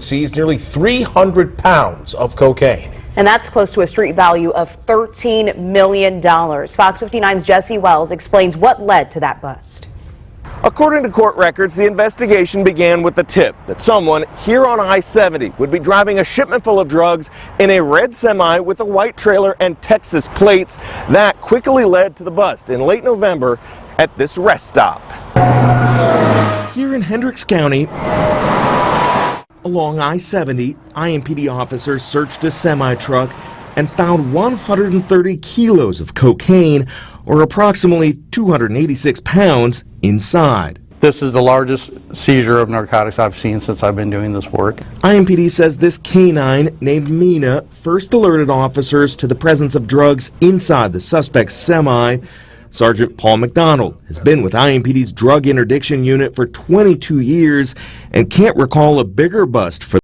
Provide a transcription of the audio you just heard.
Seized nearly 300 pounds of cocaine. And that's close to a street value of $13 million. Fox 59's Jesse Wells explains what led to that bust. According to court records, the investigation began with the tip that someone here on I-70 would be driving a shipment full of drugs in a red semi with a white trailer and Texas plates. That quickly led to the bust in late November at this rest stop. Here in Hendricks County, along I-70, IMPD officers searched a semi-truck and found 130 kilos of cocaine, or approximately 286 pounds, inside. This is the largest seizure of narcotics I've seen since I've been doing this work. IMPD says this canine, named Mina, first alerted officers to the presence of drugs inside the suspect's semi. Sergeant Paul McDonald has been with IMPD's drug interdiction unit for 22 years and can't recall a bigger bust for